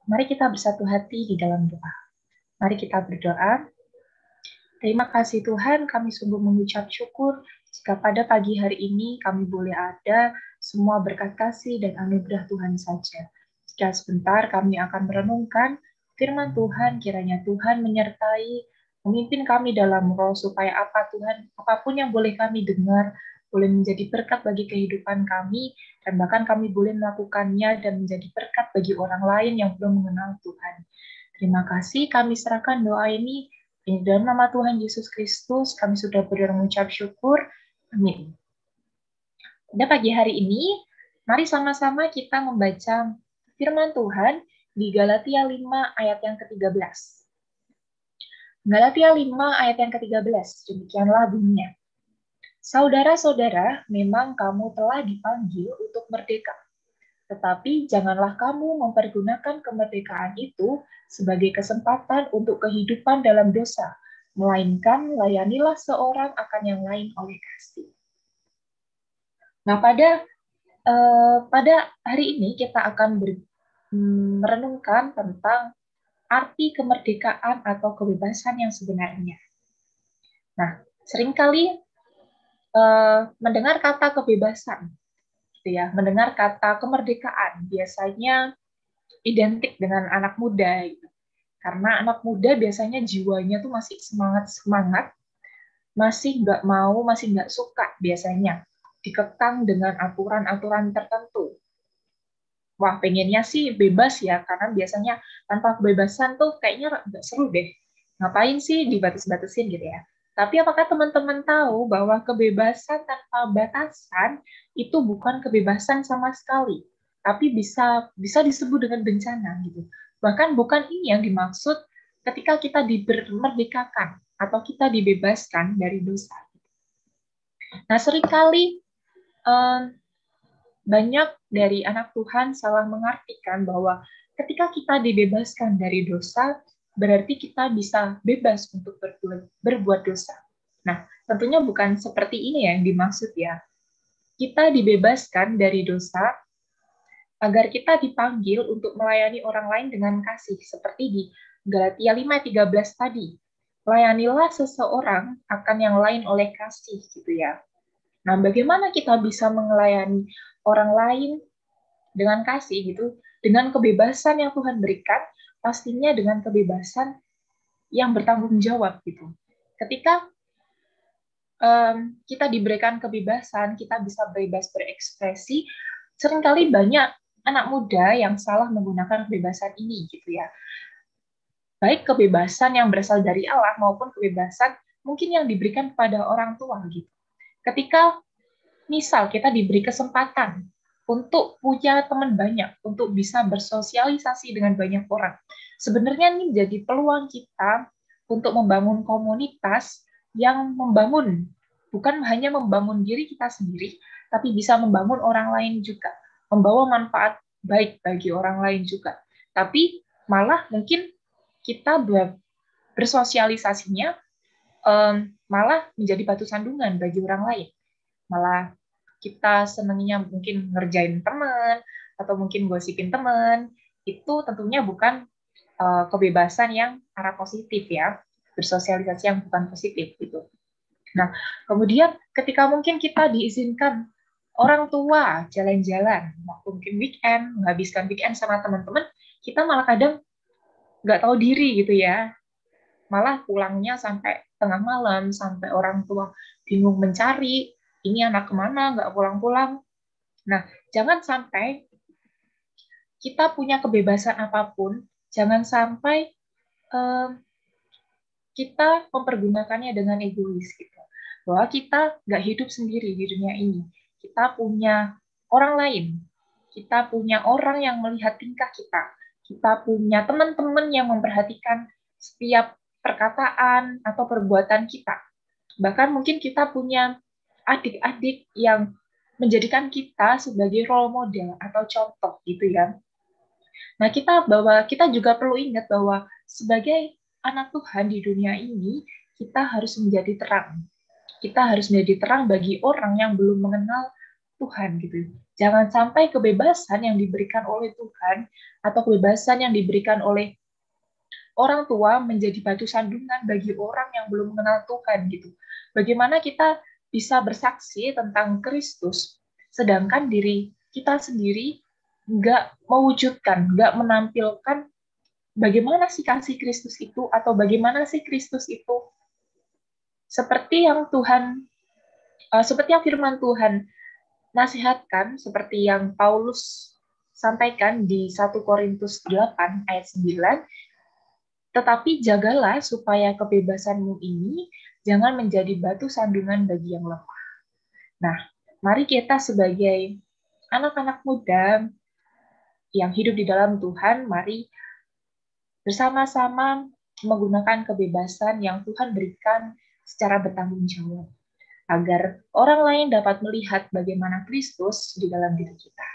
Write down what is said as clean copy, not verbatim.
Mari kita bersatu hati di dalam doa. Mari kita berdoa. Terima kasih Tuhan, kami sungguh mengucap syukur jika pada pagi hari ini kami boleh ada semua berkat kasih dan anugerah Tuhan saja. Jika sebentar kami akan merenungkan firman Tuhan, kiranya Tuhan menyertai, memimpin kami dalam roh supaya apa Tuhan, apapun yang boleh kami dengar, boleh menjadi berkat bagi kehidupan kami, dan bahkan kami boleh melakukannya dan menjadi berkat bagi orang lain yang belum mengenal Tuhan. Terima kasih, kami serahkan doa ini di dalam nama Tuhan Yesus Kristus, kami sudah berdoa mengucap syukur. Amin. Pada pagi hari ini, mari sama-sama kita membaca firman Tuhan di Galatia 5 ayat yang ke-13. Galatia 5 ayat yang ke-13, demikianlah bunyinya. Saudara-saudara, memang kamu telah dipanggil untuk merdeka. Tetapi janganlah kamu mempergunakan kemerdekaan itu sebagai kesempatan untuk kehidupan dalam dosa, melainkan layanilah seorang akan yang lain oleh kasih. Nah, pada hari ini kita akan merenungkan tentang arti kemerdekaan atau kebebasan yang sebenarnya. Nah, seringkali mendengar kata kebebasan, gitu ya, mendengar kata kemerdekaan biasanya identik dengan anak muda, gitu. Karena anak muda biasanya jiwanya tuh masih semangat, masih nggak mau, masih nggak suka biasanya dikekang dengan aturan-aturan tertentu. Wah, pengennya sih bebas ya, karena biasanya tanpa kebebasan tuh kayaknya nggak seru deh. Ngapain sih dibatas-batasin gitu ya? Tapi apakah teman-teman tahu bahwa kebebasan tanpa batasan itu bukan kebebasan sama sekali, tapi bisa disebut dengan bencana gitu. Bahkan bukan ini yang dimaksud ketika kita dimerdekakan atau kita dibebaskan dari dosa. Nah, seringkali banyak dari anak Tuhan salah mengartikan bahwa ketika kita dibebaskan dari dosa, berarti kita bisa bebas untuk berbuat dosa. Nah, tentunya bukan seperti ini yang dimaksud ya. Kita dibebaskan dari dosa agar kita dipanggil untuk melayani orang lain dengan kasih, seperti di Galatia 5:13 tadi. Layanilah seseorang akan yang lain oleh kasih, gitu ya. Nah, bagaimana kita bisa melayani orang lain dengan kasih gitu, dengan kebebasan yang Tuhan berikan, pastinya dengan kebebasan yang bertanggung jawab gitu. Ketika kita diberikan kebebasan, kita bisa bebas berekspresi, seringkali banyak anak muda yang salah menggunakan kebebasan ini gitu ya. Baik kebebasan yang berasal dari Allah maupun kebebasan mungkin yang diberikan kepada orang tua gitu. Ketika misal kita diberi kesempatan untuk punya teman banyak, untuk bisa bersosialisasi dengan banyak orang. Sebenarnya ini jadi peluang kita untuk membangun komunitas yang membangun, bukan hanya membangun diri kita sendiri, tapi bisa membangun orang lain juga, membawa manfaat baik bagi orang lain juga. Tapi malah mungkin kita bersosialisasinya malah menjadi batu sandungan bagi orang lain. Malah kita senangnya mungkin ngerjain teman atau mungkin gosipin teman, itu tentunya bukan kebebasan yang arah positif ya, bersosialisasi yang bukan positif gitu. Nah, kemudian ketika mungkin kita diizinkan orang tua jalan-jalan, waktu mungkin weekend, menghabiskan weekend sama teman-teman, kita malah kadang nggak tahu diri gitu ya, malah pulangnya sampai tengah malam, sampai orang tua bingung mencari, ini anak kemana, nggak pulang-pulang. Nah, jangan sampai kita punya kebebasan apapun, jangan sampai kita mempergunakannya dengan egois gitu. Bahwa kita nggak hidup sendiri di dunia ini. Kita punya orang lain. Kita punya orang yang melihat tingkah kita. Kita punya teman-teman yang memperhatikan setiap perkataan atau perbuatan kita. Bahkan mungkin kita punya adik-adik yang menjadikan kita sebagai role model atau contoh gitu ya. Nah, kita juga perlu ingat bahwa sebagai anak Tuhan di dunia ini, kita harus menjadi terang. Kita harus menjadi terang bagi orang yang belum mengenal Tuhan gitu. Jangan sampai kebebasan yang diberikan oleh Tuhan atau kebebasan yang diberikan oleh orang tua menjadi batu sandungan bagi orang yang belum mengenal Tuhan gitu. Bagaimana kita bisa bersaksi tentang Kristus, sedangkan diri kita sendiri nggak mewujudkan, nggak menampilkan bagaimana sih kasih Kristus itu, atau bagaimana sih Kristus itu, seperti yang seperti yang firman Tuhan nasihatkan, seperti yang Paulus sampaikan di 1 Korintus 8 ayat 9, tetapi jagalah supaya kebebasanmu ini jangan menjadi batu sandungan bagi yang lemah. Nah, mari kita sebagai anak-anak muda yang hidup di dalam Tuhan, mari bersama-sama menggunakan kebebasan yang Tuhan berikan secara bertanggung jawab, agar orang lain dapat melihat bagaimana Kristus di dalam diri kita.